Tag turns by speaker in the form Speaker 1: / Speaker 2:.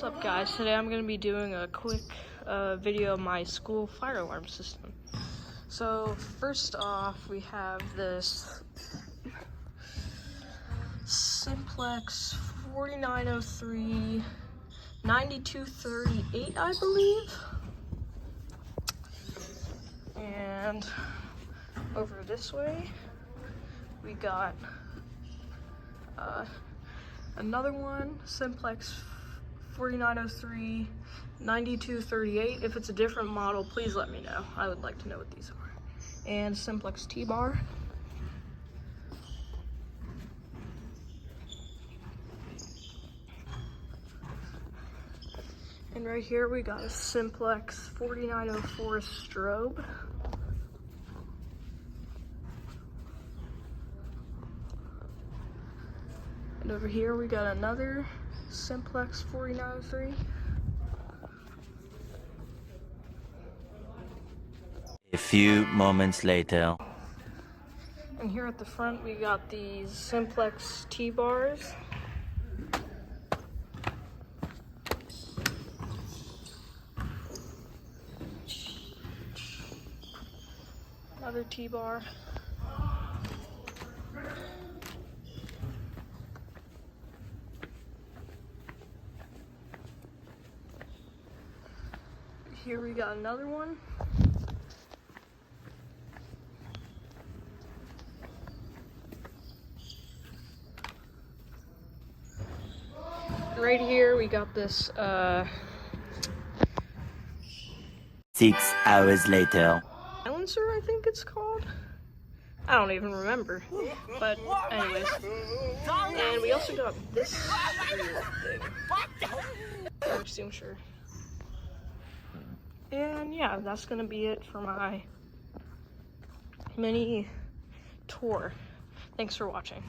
Speaker 1: What's up guys, today I'm going to be doing a quick video of my school fire alarm system. So first off we have this Simplex 4903 9238 I believe. And over this way we got another one, Simplex 4903 9238. If it's a different model, please let me know. I would like to know what these are. And Simplex T-bar. And right here we got a Simplex 4904 strobe. And over here we got another Simplex 4903.
Speaker 2: A few moments later.
Speaker 1: And here at the front we got these Simplex T-bars. Another T-bar. Here we got another one. Right here we got this
Speaker 2: 6 hours later.
Speaker 1: silencer, I think it's called. I don't even remember. But anyways. And we also got this weird thing. Extinguisher. And yeah, that's gonna be it for my mini tour. Thanks for watching.